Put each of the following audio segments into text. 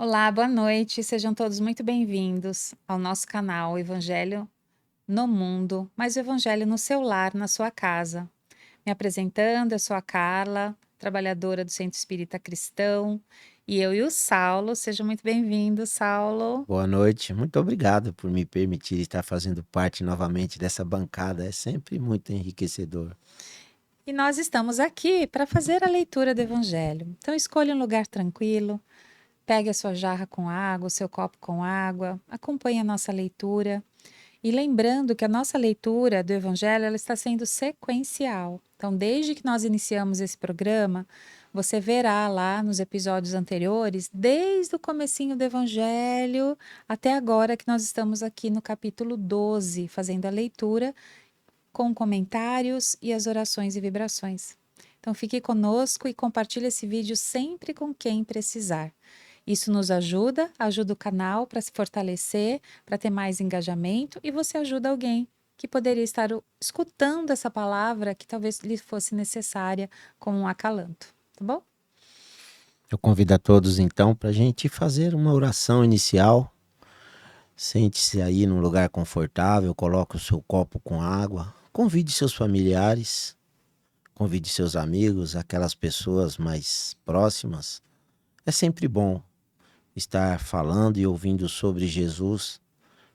Olá, boa noite. Sejam todos muito bem-vindos ao nosso canal Evangelho no Mundo, mas o Evangelho no seu lar, na sua casa. Me apresentando, eu sou a Carla, trabalhadora do Centro Espírita Cristão, e eu e o Saulo. Seja muito bem-vindo, Saulo. Boa noite, muito obrigado por me permitir estar fazendo parte novamente dessa bancada, é sempre muito enriquecedor. E nós estamos aqui para fazer a leitura do Evangelho. Então, escolha um lugar tranquilo, pegue a sua jarra com água, o seu copo com água, acompanhe a nossa leitura. E lembrando que a nossa leitura do Evangelho ela está sendo sequencial. Então, desde que nós iniciamos esse programa, você verá lá nos episódios anteriores, desde o comecinho do Evangelho até agora que nós estamos aqui no capítulo 12, fazendo a leitura com comentários e as orações e vibrações. Então, fique conosco e compartilhe esse vídeo sempre com quem precisar. Isso nos ajuda o canal para se fortalecer, para ter mais engajamento e você ajuda alguém que poderia estar escutando essa palavra que talvez lhe fosse necessária como um acalanto, tá bom? Eu convido a todos então para a gente fazer uma oração inicial. Sente-se aí num lugar confortável, coloque o seu copo com água, convide seus familiares, convide seus amigos, aquelas pessoas mais próximas. É sempre bom estar falando e ouvindo sobre Jesus,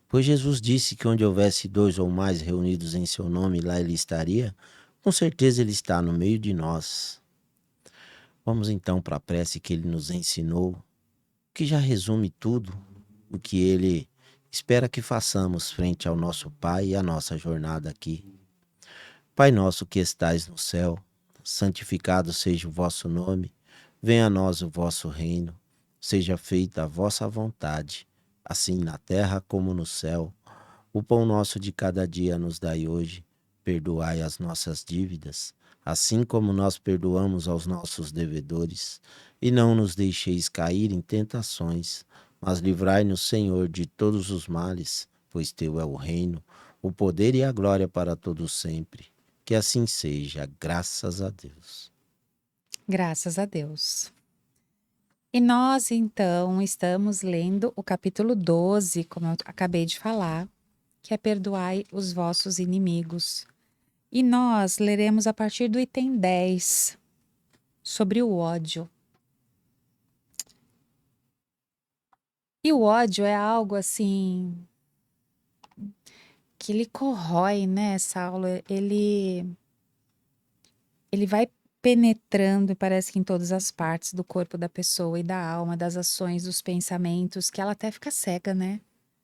pois Jesus disse que onde houvesse dois ou mais reunidos em seu nome, lá ele estaria. Com certeza ele está no meio de nós. Vamos então para a prece que ele nos ensinou, que já resume tudo o que ele espera que façamos frente ao nosso Pai e à nossa jornada aqui. Pai nosso que estais no céu, santificado seja o vosso nome, venha a nós o vosso reino, seja feita a vossa vontade, assim na terra como no céu. O pão nosso de cada dia nos dai hoje, perdoai as nossas dívidas, assim como nós perdoamos aos nossos devedores, e não nos deixeis cair em tentações, mas livrai-nos, Senhor, de todos os males, pois teu é o reino, o poder e a glória para todos sempre. Que assim seja, graças a Deus. Graças a Deus. E nós, então, estamos lendo o capítulo 12, como eu acabei de falar, que é Perdoai os vossos inimigos. E nós leremos a partir do item 10, sobre o ódio. E o ódio é algo assim que ele corrói, né, Saulo? Ele vai penetrando, e parece que em todas as partes do corpo da pessoa e da alma, das ações, dos pensamentos, que ela até fica cega, né?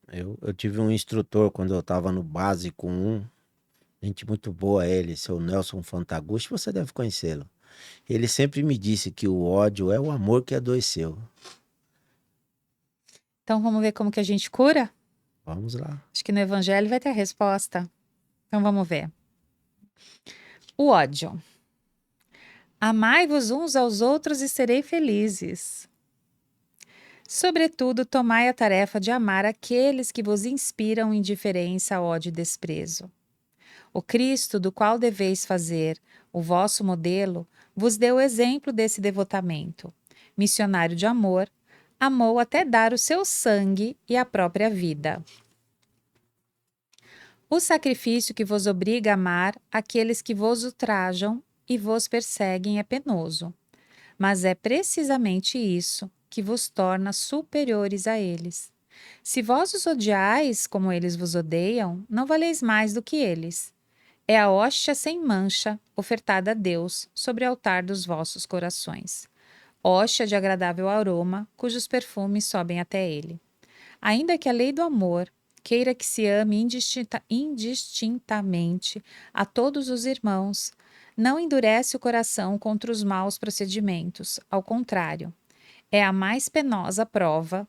Eu tive um instrutor quando eu estava no básico 1, gente muito boa ele, seu Nelson Fantaguchi, você deve conhecê-lo. Ele sempre me disse que o ódio é o amor que adoeceu. Então vamos ver como que a gente cura? Vamos lá. Acho que no Evangelho vai ter a resposta. Então vamos ver. O ódio. Amai-vos uns aos outros e serei felizes. Sobretudo, tomai a tarefa de amar aqueles que vos inspiram indiferença, ódio e desprezo. O Cristo, do qual deveis fazer o vosso modelo, vos deu o exemplo desse devotamento. Missionário de amor, amou até dar o seu sangue e a própria vida. O sacrifício que vos obriga a amar aqueles que vos ultrajam e vos perseguem é penoso, mas é precisamente isso que vos torna superiores a eles. Se vós os odiais como eles vos odeiam, não valeis mais do que eles. É a hóstia sem mancha, ofertada a Deus sobre o altar dos vossos corações. Hóstia de agradável aroma, cujos perfumes sobem até ele. Ainda que a lei do amor queira que se ame indistintamente a todos os irmãos, não endurece o coração contra os maus procedimentos. Ao contrário, é a mais penosa prova.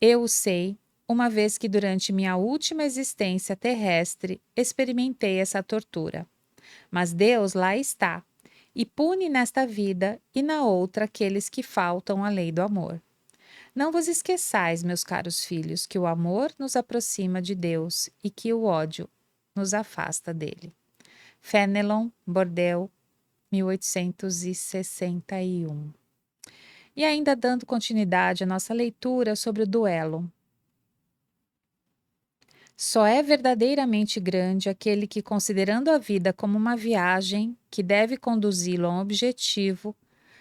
Eu o sei, uma vez que durante minha última existência terrestre experimentei essa tortura. Mas Deus lá está, e pune nesta vida e na outra aqueles que faltam à lei do amor. Não vos esqueçais, meus caros filhos, que o amor nos aproxima de Deus e que o ódio nos afasta dele. Fénelon, Bordel, 1861. E ainda dando continuidade à nossa leitura sobre o duelo. Só é verdadeiramente grande aquele que, considerando a vida como uma viagem que deve conduzi-lo a um objetivo,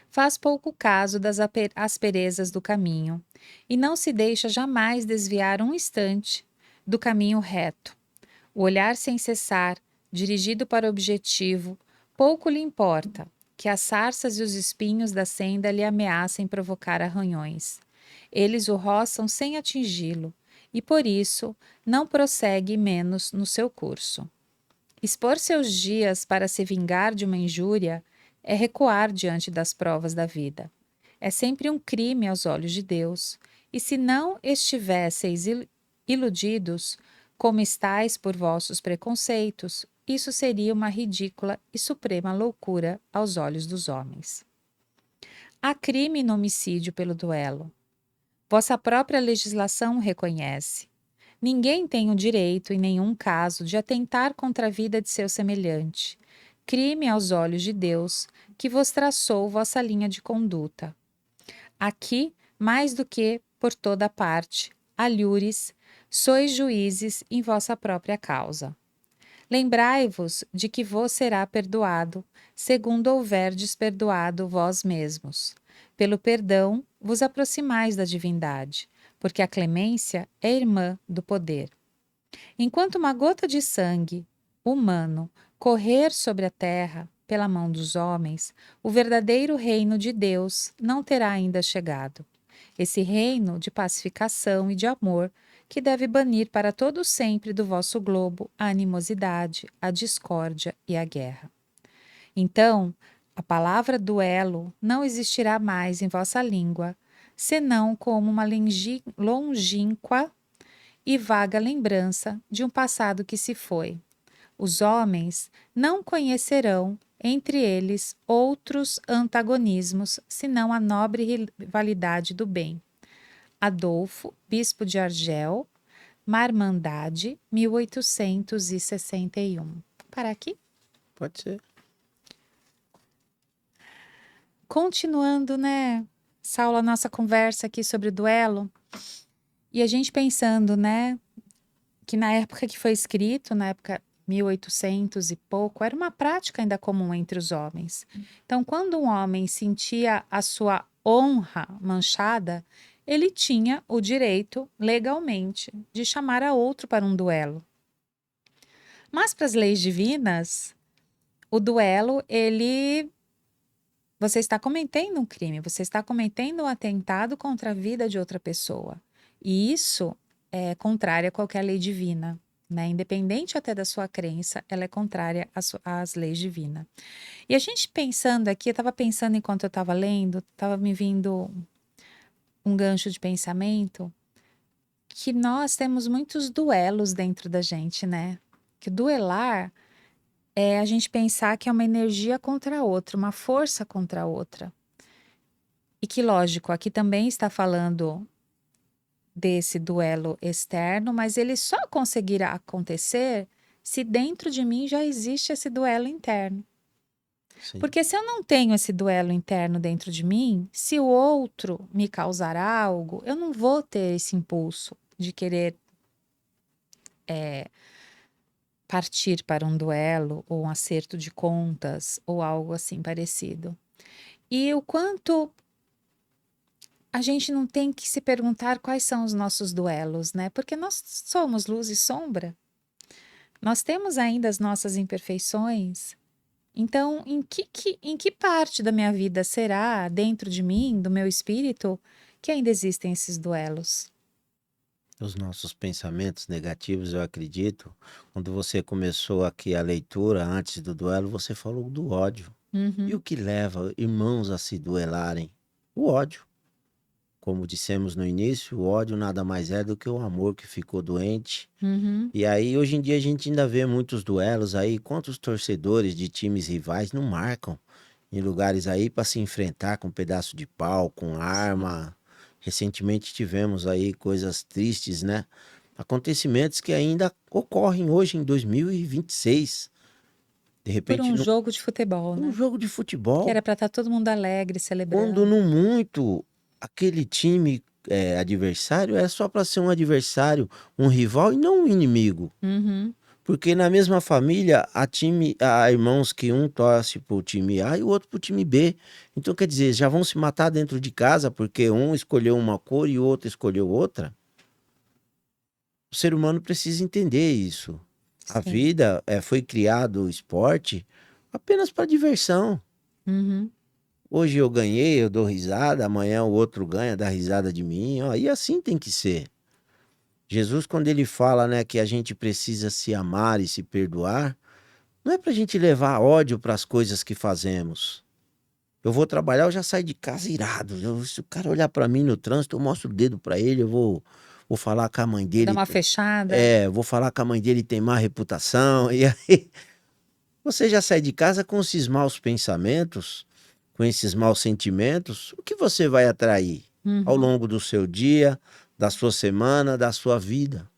faz pouco caso das asperezas do caminho e não se deixa jamais desviar um instante do caminho reto. O olhar sem cessar, dirigido para o objetivo, pouco lhe importa que as sarças e os espinhos da senda lhe ameacem provocar arranhões. Eles o roçam sem atingi-lo e, por isso, não prossegue menos no seu curso. Expor seus dias para se vingar de uma injúria é recuar diante das provas da vida. É sempre um crime aos olhos de Deus, e se não estivesseis iludidos, como estáis por vossos preconceitos, isso seria uma ridícula e suprema loucura aos olhos dos homens. Há crime no homicídio pelo duelo. Vossa própria legislação o reconhece. Ninguém tem o direito, em nenhum caso, de atentar contra a vida de seu semelhante. Crime aos olhos de Deus, que vos traçou vossa linha de conduta. Aqui, mais do que por toda parte, alhures, sois juízes em vossa própria causa. Lembrai-vos de que vos será perdoado, segundo houverdes perdoado vós mesmos. Pelo perdão vos aproximais da divindade, porque a clemência é irmã do poder. Enquanto uma gota de sangue humano correr sobre a terra pela mão dos homens, o verdadeiro reino de Deus não terá ainda chegado. Esse reino de pacificação e de amor que deve banir para todo sempre do vosso globo a animosidade, a discórdia e a guerra. Então, a palavra duelo não existirá mais em vossa língua, senão como uma longínqua e vaga lembrança de um passado que se foi. Os homens não conhecerão entre eles outros antagonismos, senão a nobre rivalidade do bem. Adolfo, bispo de Argel, Marmandade, 1861. Para aqui? Pode ser. Continuando, né, Saulo, a nossa conversa aqui sobre o duelo, e a gente pensando, né, que na época que foi escrito, na época 1800 e pouco, era uma prática ainda comum entre os homens. Então, quando um homem sentia a sua honra manchada, ele tinha o direito, legalmente, de chamar a outro para um duelo. Mas para as leis divinas, o duelo, você está cometendo um crime, você está cometendo um atentado contra a vida de outra pessoa. E isso é contrário a qualquer lei divina, né? Independente até da sua crença, ela é contrária às leis divinas. E a gente pensando aqui, eu estava pensando enquanto eu estava lendo, estava me vindo um gancho de pensamento, que nós temos muitos duelos dentro da gente, né? Que duelar é a gente pensar que é uma energia contra a outra, uma força contra a outra. E que, lógico, aqui também está falando desse duelo externo, mas ele só conseguirá acontecer se dentro de mim já existe esse duelo interno. Sim. Porque se eu não tenho esse duelo interno dentro de mim, se o outro me causar algo, eu não vou ter esse impulso de querer partir para um duelo ou um acerto de contas ou algo assim parecido. E o quanto a gente não tem que se perguntar quais são os nossos duelos, né? Porque nós somos luz e sombra. Nós temos ainda as nossas imperfeições. Então, em que parte da minha vida será, dentro de mim, do meu espírito, que ainda existem esses duelos? Os nossos pensamentos negativos, eu acredito. Quando você começou aqui a leitura, antes do duelo, você falou do ódio. E Uhum, o que leva irmãos a se duelarem? O ódio. Como dissemos no início, o ódio nada mais é do que o amor que ficou doente. uhum, E aí, hoje em dia, a gente ainda vê muitos duelos aí. Quantos torcedores de times rivais não marcam em lugares aí para se enfrentar com um pedaço de pau, com arma? Recentemente tivemos aí coisas tristes, né? Acontecimentos que ainda ocorrem hoje em 2026. De Por repente, um jogo de futebol, num né? jogo de Que futebol, era para estar todo mundo alegre, quando celebrando. não muito, aquele time adversário é só para ser um adversário, um rival e não um inimigo. Uhum, Porque na mesma família há irmãos que um torce pro time A e o outro pro time B. Então, quer dizer, já vão se matar dentro de casa porque um escolheu uma cor e o outro escolheu outra. O ser humano precisa entender isso. A sim. vida foi criado o esporte apenas para diversão. Uhum, Hoje eu ganhei, eu dou risada, amanhã o outro ganha, dá risada de mim, ó, e assim tem que ser. Jesus, quando ele fala, né, que a gente precisa se amar e se perdoar, não é para a gente levar ódio para as coisas que fazemos. Eu vou trabalhar, eu já saio de casa irado. Se o cara olhar para mim no trânsito, eu mostro o dedo para ele, vou falar com a mãe dá dele. uma fechada. Vou falar com a mãe dele tem má reputação. E aí você já sai de casa com esses maus pensamentos, com esses maus sentimentos. O que você vai atrair ao Uhum, longo do seu dia, da sua semana, da sua vida?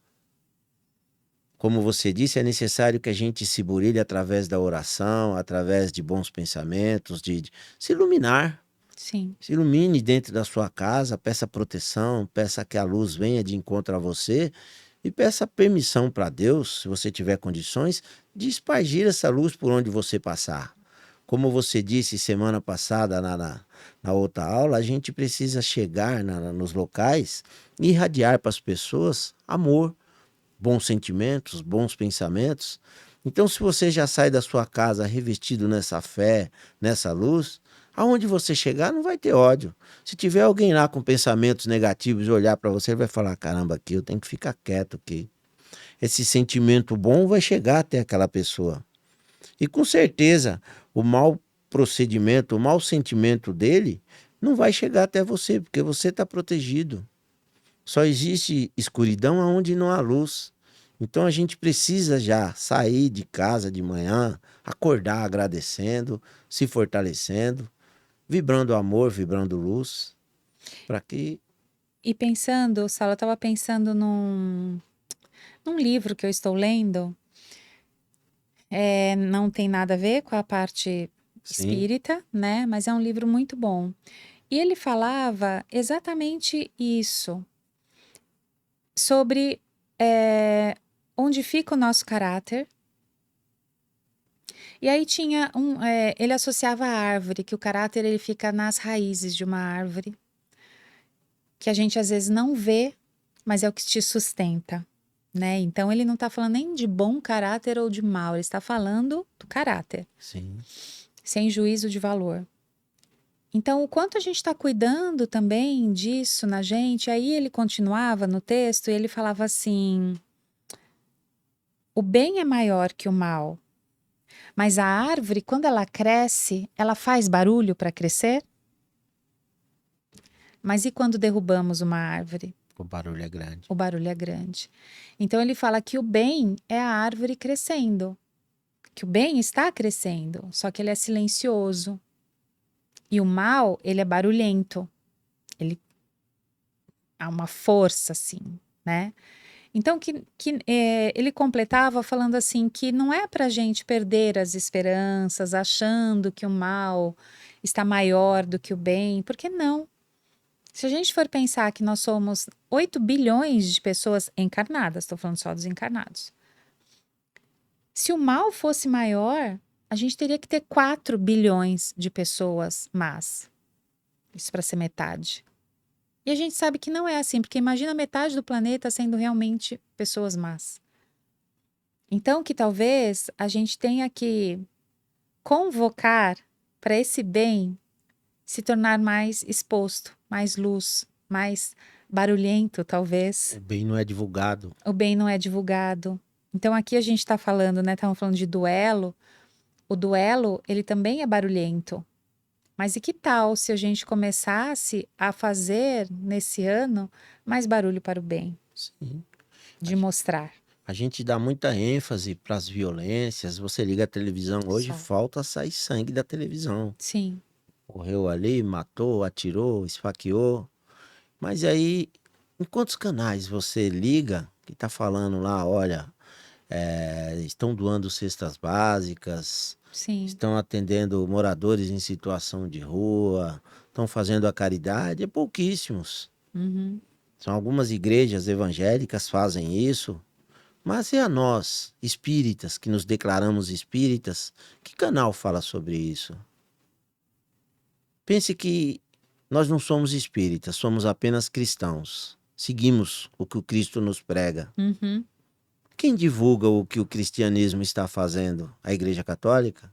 Como você disse, é necessário que a gente se burilhe através da oração, através de bons pensamentos, de se iluminar. sim. Se ilumine dentro da sua casa, peça proteção, peça que a luz venha de encontro a você e peça permissão para Deus, se você tiver condições, de espargir essa luz por onde você passar. Como você disse semana passada na outra aula, a gente precisa chegar nos locais e irradiar para as pessoas amor, bons sentimentos, bons pensamentos. Então, se você já sai da sua casa revestido nessa fé, nessa luz, aonde você chegar não vai ter ódio. Se tiver alguém lá com pensamentos negativos e olhar para você, ele vai falar: caramba, aqui eu tenho que ficar quieto aqui. Esse sentimento bom vai chegar até aquela pessoa. E com certeza, o mau procedimento, o mau sentimento dele não vai chegar até você, porque você está protegido. Só existe escuridão aonde não há luz. Então a gente precisa já sair de casa de manhã, acordar agradecendo, se fortalecendo, vibrando amor, vibrando luz, para que E pensando, Sala, eu estava pensando num livro que eu estou lendo, não tem nada a ver com a parte sim, espírita, né? Mas é um livro muito bom. E ele falava exatamente isso, sobre onde fica o nosso caráter. E aí tinha ele associava a árvore, que o caráter ele fica nas raízes de uma árvore, que a gente às vezes não vê, mas é o que te sustenta, né? Então ele não está falando nem de bom caráter ou de mau, ele está falando do caráter, sim, sem juízo de valor. Então, o quanto a gente está cuidando também disso na gente, aí ele continuava no texto e ele falava assim: o bem é maior que o mal, mas a árvore, quando ela cresce, ela faz barulho para crescer? Mas e quando derrubamos uma árvore? o barulho é grande. O barulho é grande. Então ele fala que o bem é a árvore crescendo, que o bem está crescendo, só que ele é silencioso. E o mal, ele é barulhento. Ele há uma força assim, né? Então ele completava falando assim que não é para a gente perder as esperanças, achando que o mal está maior do que o bem, porque não. Se a gente for pensar que nós somos 8 bilhões de pessoas encarnadas, estou falando só dos encarnados. Se o mal fosse maior, a gente teria que ter 4 bilhões de pessoas más. Isso para ser metade. E a gente sabe que não é assim, porque imagina metade do planeta sendo realmente pessoas más. Então, que talvez a gente tenha que convocar para esse bem se tornar mais exposto, mais luz, mais barulhento, talvez. O bem não é divulgado. O bem não é divulgado. Então, aqui a gente está falando, né? Estamos falando de duelo. O duelo, ele também é barulhento. Mas e que tal se a gente começasse a fazer nesse ano mais barulho para o bem, Sim. de mostrar A gente dá muita ênfase para as violências. Você liga a televisão hoje, só? falta sair sangue da televisão. Sim, Correu ali, matou, atirou, esfaqueou. Mas aí, em quantos canais você liga que tá falando lá, olha, estão doando cestas básicas, Sim. estão atendendo moradores em situação de rua, estão fazendo a caridade, é pouquíssimos. Uhum. São algumas igrejas evangélicas fazem isso, mas e a nós, espíritas, que nos declaramos espíritas, que canal fala sobre isso? Pense que nós não somos espíritas, somos apenas cristãos. Seguimos o que o Cristo nos prega. Uhum. Quem divulga o que o cristianismo está fazendo? A Igreja Católica?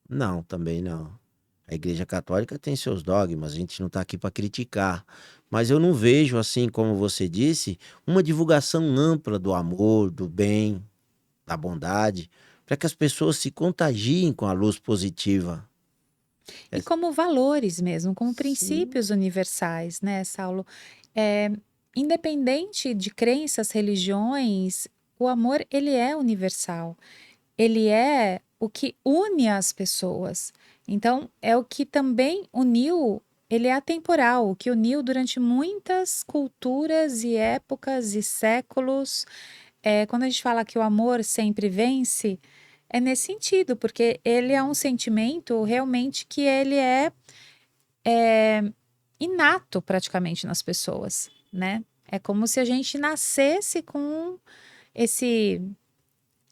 Não, também não. A Igreja Católica tem seus dogmas, a gente não está aqui para criticar. Mas eu não vejo, assim como você disse, uma divulgação ampla do amor, do bem, da bondade, para que as pessoas se contagiem com a luz positiva. E É, como valores mesmo, como sim, princípios universais, né, Saulo? É, independente de crenças, religiões, o amor, ele é universal. Ele é o que une as pessoas. Então, é o que também uniu, ele é atemporal, o que uniu durante muitas culturas e épocas e séculos. Quando a gente fala que o amor sempre vence, é nesse sentido, porque ele é um sentimento realmente que ele é inato praticamente nas pessoas, né? É como se a gente nascesse com esse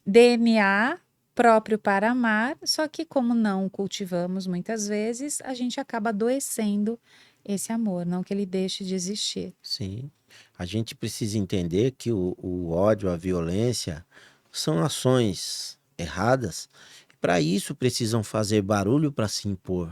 DNA próprio para amar, só que como não cultivamos muitas vezes, a gente acaba adoecendo esse amor, não que ele deixe de existir. sim. A gente precisa entender que o ódio, a violência, são ações erradas. Para isso precisam fazer barulho para se impor.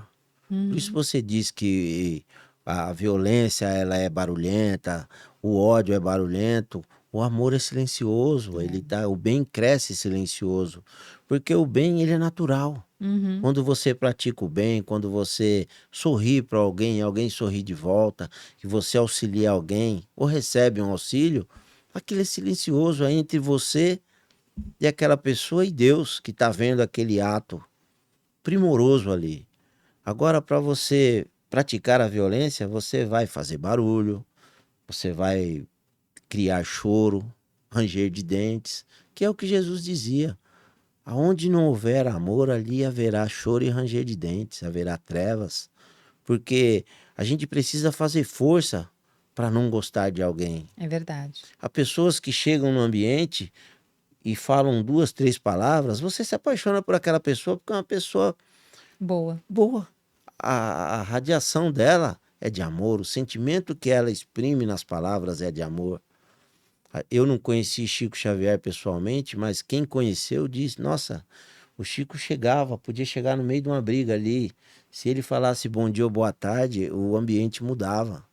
Por isso Uhum, você diz que a violência ela é barulhenta, o ódio é barulhento, o amor é silencioso, ele é. tá, o bem cresce silencioso, porque o bem ele é natural. Uhum, Quando você pratica o bem, quando você sorri para alguém, alguém sorri de volta, que você auxilia alguém ou recebe um auxílio, aquilo é silencioso, é entre você e aquela pessoa e Deus que está vendo aquele ato primoroso ali. Agora, para você praticar a violência, você vai fazer barulho, você vai criar choro, ranger de dentes, que é o que Jesus dizia. Aonde não houver amor, ali haverá choro e ranger de dentes, haverá trevas, porque a gente precisa fazer força para não gostar de alguém. é verdade. Há pessoas que chegam no ambiente e falam duas, três palavras, você se apaixona por aquela pessoa porque é uma pessoa Boa. boa. A radiação dela é de amor, o sentimento que ela exprime nas palavras é de amor. Eu não conheci Chico Xavier pessoalmente, mas quem conheceu disse: nossa, o Chico chegava, podia chegar no meio de uma briga ali. Se ele falasse bom dia ou boa tarde, o ambiente mudava.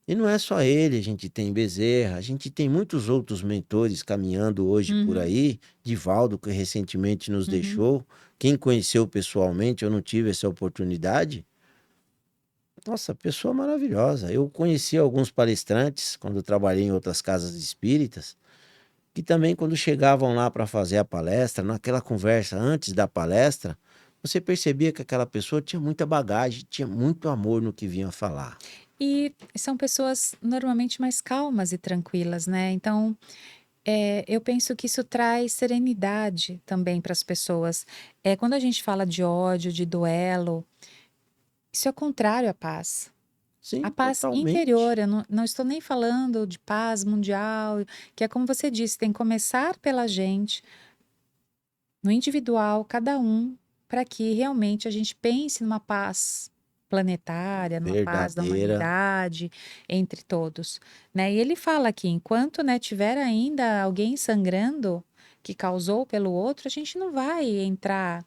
E não é só ele, a gente tem Bezerra, a gente tem muitos outros mentores caminhando hoje por Uhum, aí. Divaldo, que recentemente nos uhum, deixou. Quem conheceu pessoalmente, eu não tive essa oportunidade. Nossa, pessoa maravilhosa. Eu conheci alguns palestrantes quando eu trabalhei em outras casas espíritas, que também quando chegavam lá para fazer a palestra, naquela conversa antes da palestra, você percebia que aquela pessoa tinha muita bagagem, tinha muito amor no que vinha falar. e são pessoas normalmente mais calmas e tranquilas, né? Então, eu penso que isso traz serenidade também para as pessoas. Quando a gente fala de ódio, de duelo, isso é contrário à paz. A Sim, paz totalmente. interior, eu não estou nem falando de paz mundial, que é como você disse, tem que começar pela gente, no individual, cada um, para que realmente a gente pense numa paz planetária, numa paz da Verdadeira. humanidade, entre todos, né? E ele fala que enquanto, né, tiver ainda alguém sangrando que causou pelo outro, a gente não vai entrar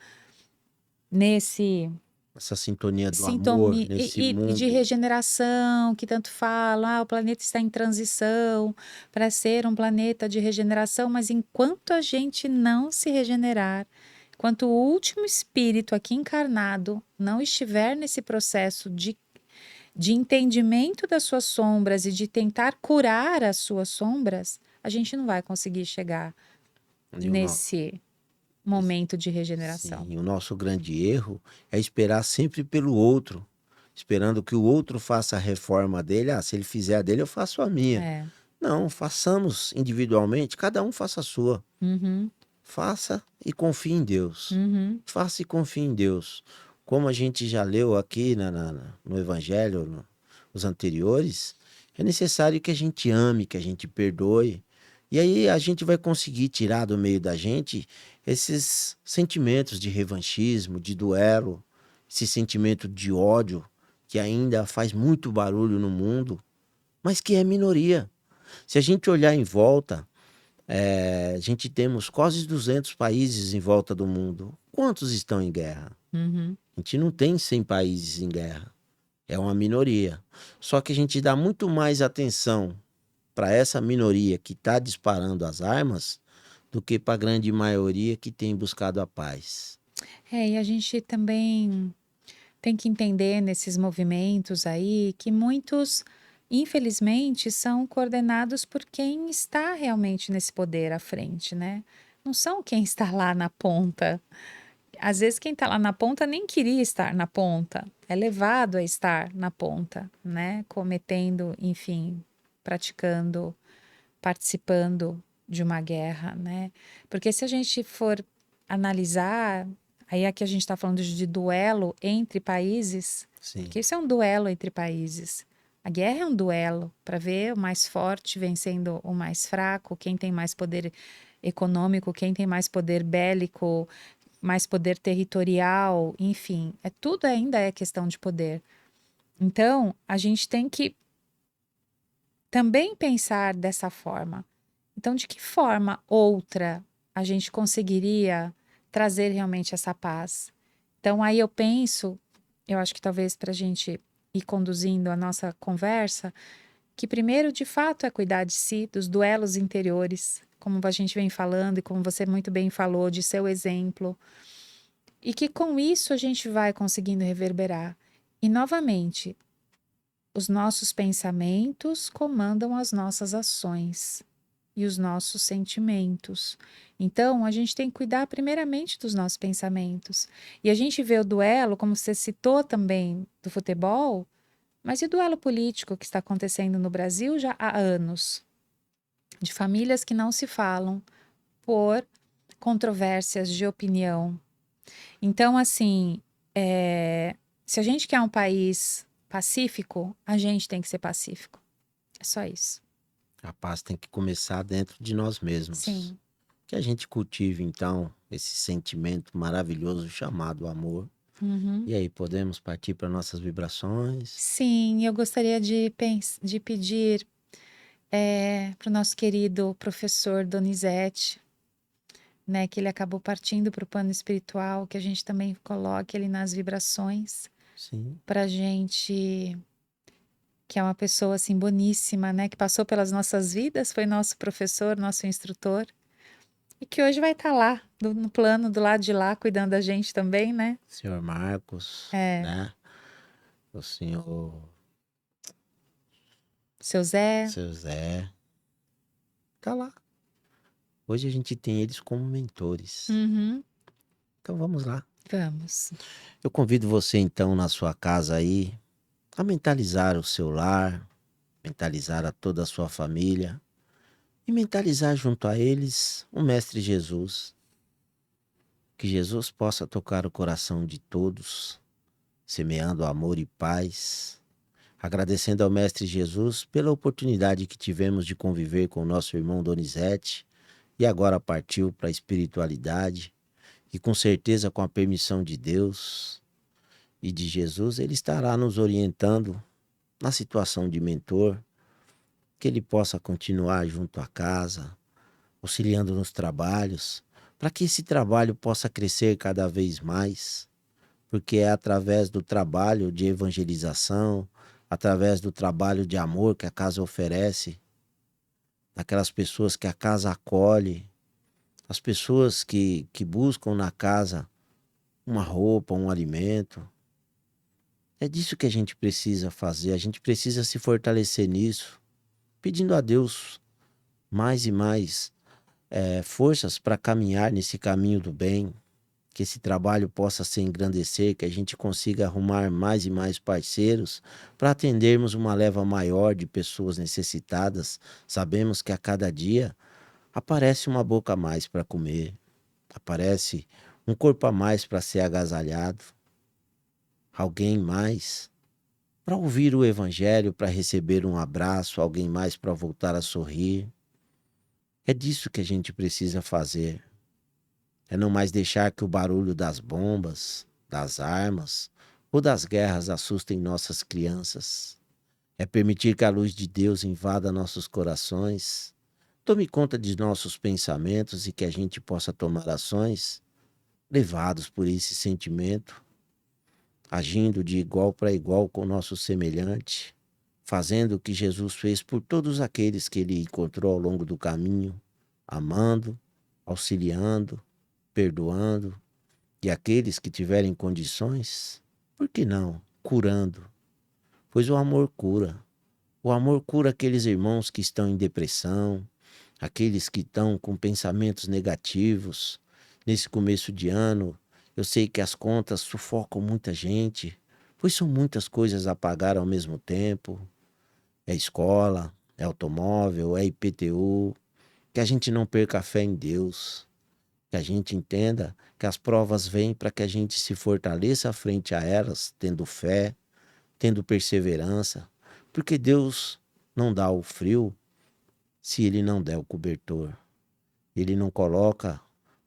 nesse Essa sintonia do amor Sintoma nesse e de mundo. regeneração, que tanto falam, o planeta está em transição para ser um planeta de regeneração, mas enquanto a gente não se regenerar, enquanto o último espírito aqui encarnado não estiver nesse processo de entendimento das suas sombras e de tentar curar as suas sombras, a gente não vai conseguir chegar E o no- nesse momento de regeneração. Sim, o nosso grande erro é esperar sempre pelo outro, esperando que o outro faça a reforma dele. Ah, se ele fizer a dele, eu faço a minha. É. Não, façamos individualmente, cada um faça a sua. Uhum, Faça e confie em Deus. uhum. Faça e confie em Deus. Como a gente já leu aqui no Evangelho, os anteriores, é necessário que a gente ame, que a gente perdoe. E aí a gente vai conseguir tirar do meio da gente esses sentimentos de revanchismo, de duelo, esse sentimento de ódio que ainda faz muito barulho no mundo, mas que é minoria. Se a gente olhar em volta, a gente temos quase 200 países em volta do mundo. Quantos estão em guerra? Uhum. A gente não tem 100 países em guerra. É uma minoria. Só que a gente dá muito mais atenção para essa minoria que está disparando as armas do que para a grande maioria que tem buscado a paz. É, e a gente também tem que entender nesses movimentos aí que muitos, infelizmente, são coordenados por quem está realmente nesse poder à frente, né? Não são quem está lá na ponta. Às vezes quem está lá na ponta nem queria estar na ponta, é levado a estar na ponta, né? Cometendo, enfim, praticando, participando de uma guerra, né? Porque se a gente for analisar, aí aqui a gente está falando de duelo entre países, Sim. porque isso é um duelo entre países. A guerra é um duelo para ver o mais forte vencendo o mais fraco, quem tem mais poder econômico, quem tem mais poder bélico, mais poder territorial, enfim, é tudo ainda é questão de poder. Então, a gente tem que também pensar dessa forma. Então, de que forma outra a gente conseguiria trazer realmente essa paz? Então, aí eu penso, eu acho que talvez para a gente ir conduzindo a nossa conversa, que primeiro, de fato, é cuidar de si, dos duelos interiores, como a gente vem falando e como você muito bem falou, de seu exemplo, e que com isso a gente vai conseguindo reverberar. E novamente, os nossos pensamentos comandam as nossas ações e os nossos sentimentos. Então, a gente tem que cuidar primeiramente dos nossos pensamentos. E a gente vê o duelo, como você citou também, do futebol, mas e o duelo político que está acontecendo no Brasil já há anos, de famílias que não se falam por controvérsias de opinião. Então, assim, se a gente quer um país pacífico, a gente tem que ser pacífico. É só isso. A paz tem que começar dentro de nós mesmos. Sim. Que a gente cultive, então, esse sentimento maravilhoso chamado amor. Uhum. E aí, podemos partir para nossas vibrações? Sim, eu gostaria de pedir para o nosso querido professor Donizete, né, que ele acabou partindo para o plano espiritual, que a gente também coloque ele nas vibrações, Sim. para a gente, que é uma pessoa assim boníssima, né, que passou pelas nossas vidas, foi nosso professor, nosso instrutor, e que hoje vai estar lá, no plano do lado de lá, cuidando da gente também, né? Senhor Marcos, É, né? O senhor seu Zé. seu Zé. Tá lá. Hoje a gente tem eles como mentores. Uhum, Então vamos lá. vamos. Eu convido você, então, na sua casa aí, a mentalizar o seu lar, mentalizar a toda a sua família e mentalizar junto a eles o Mestre Jesus. Que Jesus possa tocar o coração de todos, semeando amor e paz. Agradecendo ao Mestre Jesus pela oportunidade que tivemos de conviver com o nosso irmão Donizete e agora partiu para a espiritualidade e com certeza com a permissão de Deus e de Jesus, ele estará nos orientando na situação de mentor, que ele possa continuar junto à casa, auxiliando nos trabalhos, para que esse trabalho possa crescer cada vez mais, porque é através do trabalho de evangelização, através do trabalho de amor que a casa oferece, aquelas pessoas que a casa acolhe, as pessoas que buscam na casa uma roupa, um alimento. É disso que a gente precisa fazer, a gente precisa se fortalecer nisso, pedindo a Deus mais e mais forças para caminhar nesse caminho do bem, que esse trabalho possa se engrandecer, que a gente consiga arrumar mais e mais parceiros para atendermos uma leva maior de pessoas necessitadas. Sabemos que a cada dia aparece uma boca a mais para comer, aparece um corpo a mais para ser agasalhado, alguém mais para ouvir o evangelho, para receber um abraço, alguém mais para voltar a sorrir. É disso que a gente precisa fazer. É não mais deixar que o barulho das bombas, das armas ou das guerras assustem nossas crianças. É permitir que a luz de Deus invada nossos corações, tome conta de nossos pensamentos e que a gente possa tomar ações levados por esse sentimento, agindo de igual para igual com o nosso semelhante, fazendo o que Jesus fez por todos aqueles que ele encontrou ao longo do caminho, amando, auxiliando, perdoando, e aqueles que tiverem condições, por que não, curando? Pois o amor cura. O amor cura aqueles irmãos que estão em depressão, aqueles que estão com pensamentos negativos. Nesse começo de ano, eu sei que as contas sufocam muita gente, pois são muitas coisas a pagar ao mesmo tempo. É escola, é automóvel, é IPTU. Que a gente não perca a fé em Deus, que a gente entenda que as provas vêm para que a gente se fortaleça frente a elas, tendo fé, tendo perseverança, porque Deus não dá o frio se Ele não der o cobertor. Ele não coloca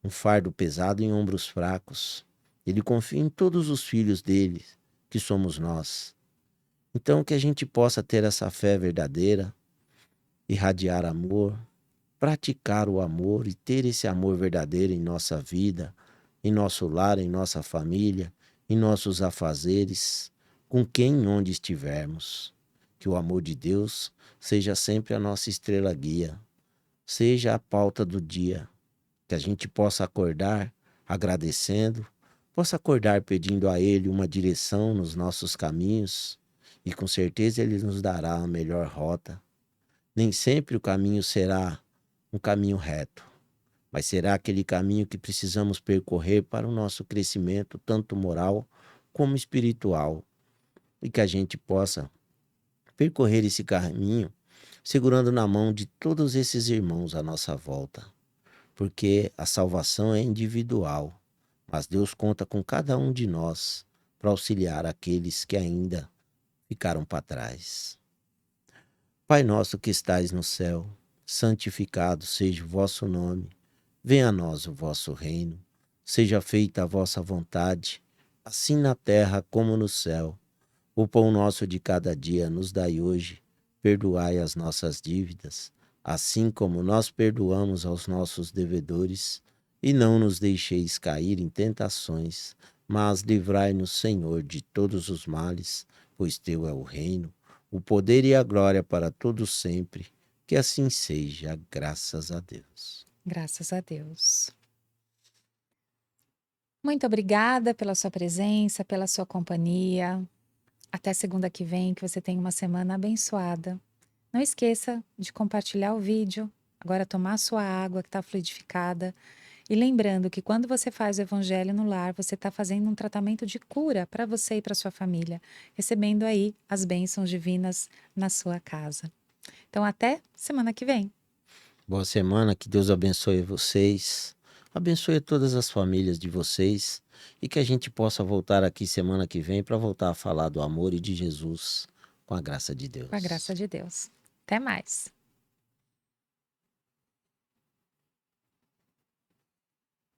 um fardo pesado em ombros fracos. Ele confia em todos os filhos dele, que somos nós. Então que a gente possa ter essa fé verdadeira, irradiar amor, praticar o amor e ter esse amor verdadeiro em nossa vida, em nosso lar, em nossa família, em nossos afazeres, com quem e onde estivermos. Que o amor de Deus seja sempre a nossa estrela guia, seja a pauta do dia, que a gente possa acordar agradecendo, possa acordar pedindo a Ele uma direção nos nossos caminhos e com certeza Ele nos dará a melhor rota. Nem sempre o caminho será um caminho reto, mas será aquele caminho que precisamos percorrer para o nosso crescimento, tanto moral como espiritual, e que a gente possa percorrer esse caminho segurando na mão de todos esses irmãos à nossa volta, porque a salvação é individual, mas Deus conta com cada um de nós para auxiliar aqueles que ainda ficaram para trás. Pai nosso que estais no céu, santificado seja o vosso nome. Venha a nós o vosso reino. Seja feita a vossa vontade, assim na terra como no céu. O pão nosso de cada dia nos dai hoje. Perdoai as nossas dívidas, assim como nós perdoamos aos nossos devedores. E não nos deixeis cair em tentações, mas livrai-nos, Senhor, de todos os males, pois teu é o reino, o poder e a glória para todos sempre. Que assim seja, graças a Deus. Graças a Deus. Muito obrigada pela sua presença, pela sua companhia. Até segunda que vem, que você tenha uma semana abençoada. Não esqueça de compartilhar o vídeo, agora tomar sua água que está fluidificada. E lembrando que quando você faz o evangelho no lar, você está fazendo um tratamento de cura para você e para sua família, recebendo aí as bênçãos divinas na sua casa. Então, até semana que vem. Boa semana, que Deus abençoe vocês, abençoe todas as famílias de vocês e que a gente possa voltar aqui semana que vem para voltar a falar do amor e de Jesus com a graça de Deus. Com a graça de Deus. Até mais.